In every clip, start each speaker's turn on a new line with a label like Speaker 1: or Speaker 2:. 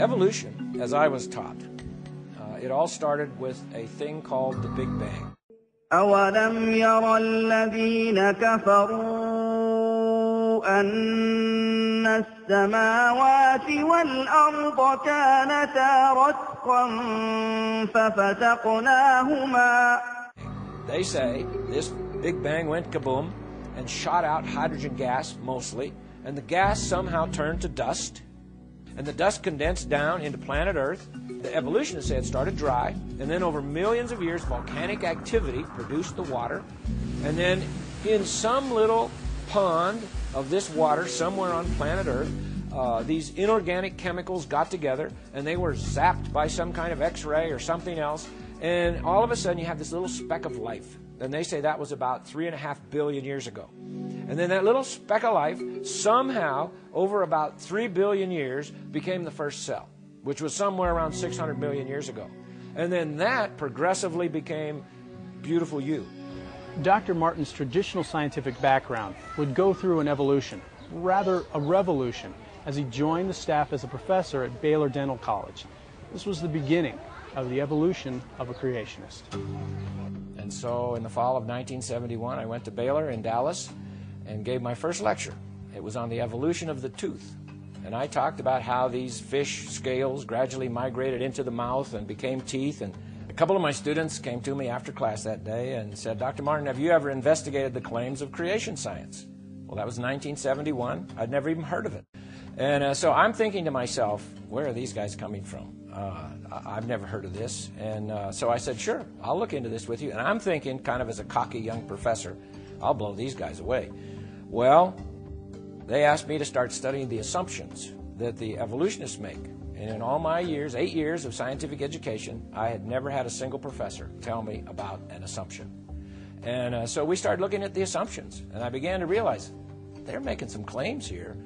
Speaker 1: Evolution, as I was taught, it all started with a thing called the Big Bang.
Speaker 2: أَوَلَمْ يَرَ الَّذِينَ كَفَرُوا أَنَّ السَّمَاوَاتِ وَالْأَرْضَ كَانَتَا رَتْقًا فَفَتَقْنَاهُمَا.
Speaker 1: They say this Big Bang went kaboom and shot out hydrogen gas mostly, and the gas somehow turned to dust, and the dust condensed down into planet Earth. The evolutionists say it started dry, and then over millions of years, volcanic activity produced the water, and then in some little pond of this water somewhere on planet Earth, these inorganic chemicals got together, and they were zapped by some kind of X-ray or something else, and all of a sudden you have this little speck of life. And they say that was about 3.5 billion years ago. And then that little speck of life somehow, over about 3 billion years, became the first cell, which was somewhere around 600 million years ago. And then that progressively became beautiful you.
Speaker 3: Dr. Martin's traditional scientific background would go through an evolution, rather a revolution, as he joined the staff as a professor at Baylor Dental College. This was the beginning of the evolution of a creationist.
Speaker 1: And so in the fall of 1971, I went to Baylor in Dallas and gave my first lecture. It was on the evolution of the tooth. And I talked about how these fish scales gradually migrated into the mouth and became teeth. And a couple of my students came to me after class that day and said, "Dr. Martin, have you ever investigated the claims of creation science?" Well, that was 1971. I'd never even heard of it. And so I'm thinking to myself, where are these guys coming from? I've never heard of this. And so I said, sure, I'll look into this with you. And I'm thinking, kind of as a cocky young professor, I'll blow these guys away. Well, they asked me to start studying the assumptions that the evolutionists make. And in all my years, 8 years of scientific education, I had never had a single professor tell me about an assumption. And so we started looking at the assumptions. And I began to realize they're making some claims here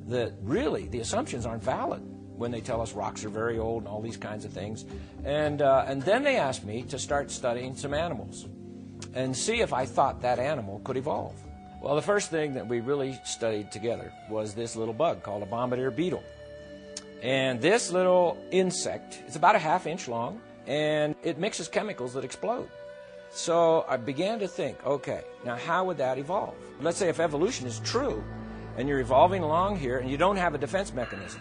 Speaker 1: that really the assumptions aren't valid when they tell us rocks are very old and all these kinds of things. And then they asked me to start studying some animals and see if I thought that animal could evolve. Well, the first thing that we really studied together was this little bug called a bombardier beetle. And this little insect, it's about a ½ inch long, and it mixes chemicals that explode. So I began to think, okay, now how would that evolve? Let's say if evolution is true, and you're evolving along here, and you don't have a defense mechanism,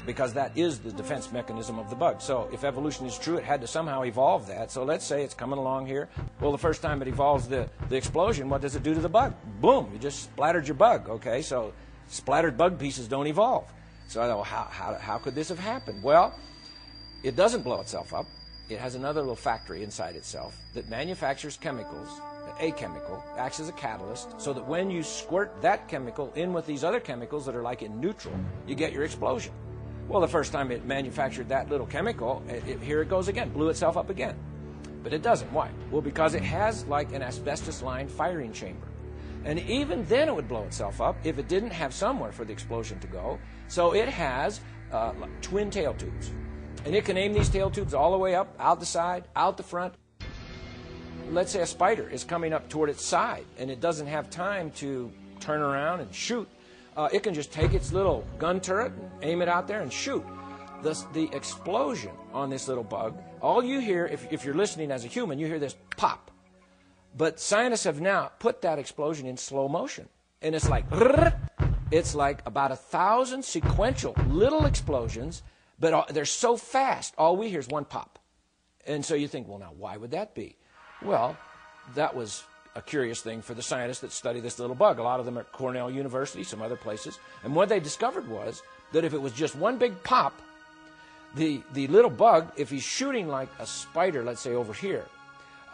Speaker 1: because that is the defense mechanism of the bug. So if evolution is true, it had to somehow evolve that. So let's say it's coming along here. Well, the first time it evolves the explosion, what does it do to the bug? Boom, you just splattered your bug, okay? So splattered bug pieces don't evolve. So I thought, well, how could this have happened? Well, it doesn't blow itself up. It has another little factory inside itself that manufactures chemicals. A chemical acts as a catalyst so that when you squirt that chemical in with these other chemicals that are like in neutral, you get your explosion. Well, the first time it manufactured that little chemical, here it goes again, blew itself up again. But it doesn't. Why? Well, because it has like an asbestos-lined firing chamber. And even then it would blow itself up if it didn't have somewhere for the explosion to go. So it has like twin tail tubes. And it can aim these tail tubes all the way up, out the side, out the front. Let's say a spider is coming up toward its side and it doesn't have time to turn around and shoot. It can just take its little gun turret and aim it out there and shoot. The explosion on this little bug, all you hear, if you're listening as a human, you hear this pop. But scientists have now put that explosion in slow motion. And it's like about 1,000 sequential little explosions, but they're so fast, all we hear is one pop. And so you think, well, now, why would that be? Well, that was a curious thing for the scientists that study this little bug. A lot of them at Cornell University, some other places. And what they discovered was that if it was just one big pop, the little bug, if he's shooting like a spider, let's say over here,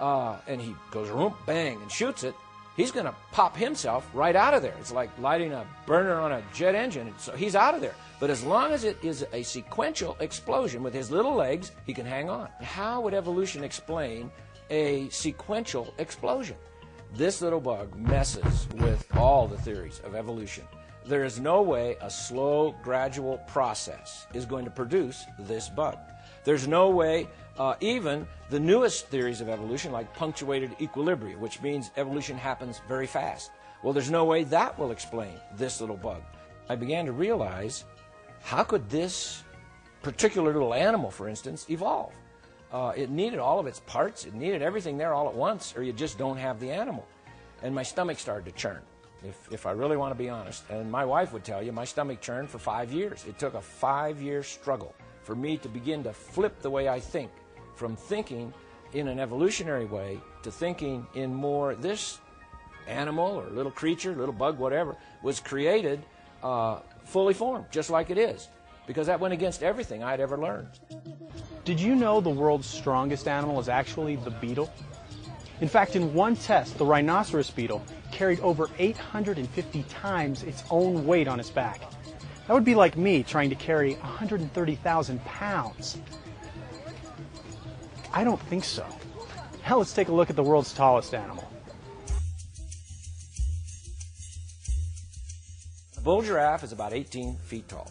Speaker 1: and he goes room, bang, and shoots it, he's going to pop himself right out of there. It's like lighting a burner on a jet engine. So he's out of there. But as long as it is a sequential explosion with his little legs, he can hang on. How would evolution explain a sequential explosion? This little bug messes with all the theories of evolution. There is no way a slow, gradual process is going to produce this bug. There's no way even the newest theories of evolution, like punctuated equilibria, which means evolution happens very fast. Well, there's no way that will explain this little bug. I began to realize, how could this particular little animal, for instance, evolve. It needed all of its parts. It needed everything there all at once, or you just don't have the animal. And my stomach started to churn, if I really want to be honest. And my wife would tell you my stomach churned for 5 years. It took a 5-year struggle for me to begin to flip the way I think, from thinking in an evolutionary way to thinking in more this animal or little creature, little bug, whatever, was created fully formed, just like it is, because that went against everything I'd ever learned.
Speaker 3: Did you know the world's strongest animal is actually the beetle? In fact, in one test, the rhinoceros beetle carried over 850 times its own weight on its back. That would be like me trying to carry 130,000 pounds. I don't think so. Now let's take a look at the world's tallest animal.
Speaker 1: The bull giraffe is about 18 feet tall.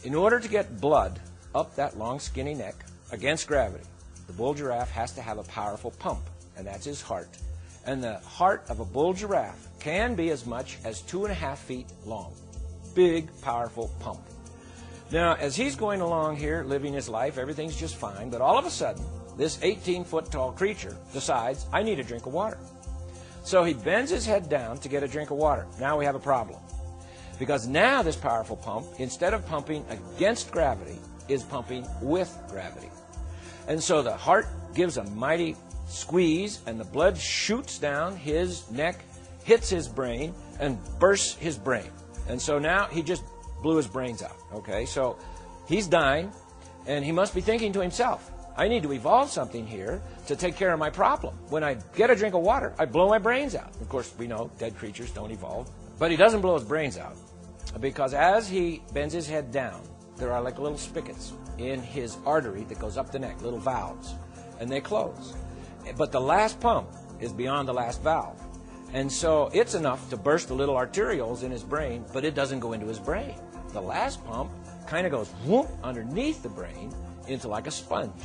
Speaker 1: In order to get blood up that long skinny neck against gravity, the bull giraffe has to have a powerful pump, and that's his heart. And the heart of a bull giraffe can be as much as 2.5 feet long. Big, powerful pump. Now, as he's going along here, living his life, everything's just fine, but all of a sudden, this 18-foot-tall creature decides, I need a drink of water. So he bends his head down to get a drink of water. Now we have a problem. Because now this powerful pump, instead of pumping against gravity, is pumping with gravity. And so the heart gives a mighty squeeze, and the blood shoots down his neck, hits his brain, and bursts his brain. And so now he just blew his brains out. Okay, so he's dying, and he must be thinking to himself, I need to evolve something here to take care of my problem. When I get a drink of water, I blow my brains out. Of course, we know dead creatures don't evolve. But he doesn't blow his brains out, because as he bends his head down, there are like little spigots in his artery that goes up the neck, little valves, and they close. But the last pump is beyond the last valve. And so it's enough to burst the little arterioles in his brain, but it doesn't go into his brain. The last pump kind of goes whoop underneath the brain into like a sponge.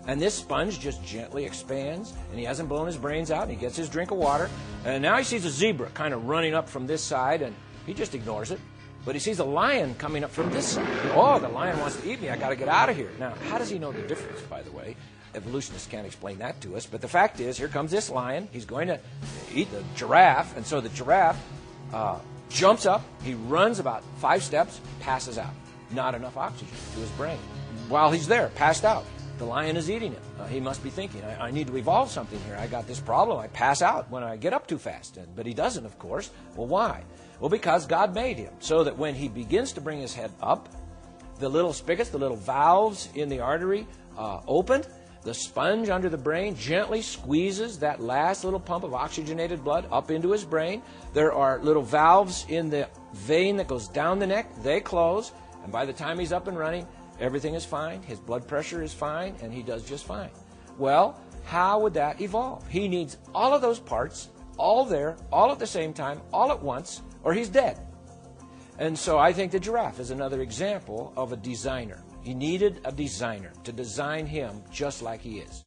Speaker 1: And this sponge just gently expands, and he hasn't blown his brains out, and he gets his drink of water. And now he sees a zebra kind of running up from this side, and he just ignores it. But he sees a lion coming up from this side. Oh, the lion wants to eat me. I got to get out of here. Now, how does he know the difference, by the way? Evolutionists can't explain that to us. But the fact is, here comes this lion. He's going to eat the giraffe. And so the giraffe jumps up. He runs about 5 steps, passes out. Not enough oxygen to his brain. While he's there, passed out, the lion is eating him. He must be thinking, I need to evolve something here. I got this problem. I pass out when I get up too fast. But he doesn't, of course. Well, why? Well, because God made him so that when he begins to bring his head up, the little spigots, the little valves in the artery open. The sponge under the brain gently squeezes that last little pump of oxygenated blood up into his brain. There are little valves in the vein that goes down the neck. They close. And by the time he's up and running, everything is fine. His blood pressure is fine, and he does just fine. Well, how would that evolve? He needs all of those parts, all there, all at the same time, all at once, or he's dead. And so I think the giraffe is another example of a designer. He needed a designer to design him just like he is.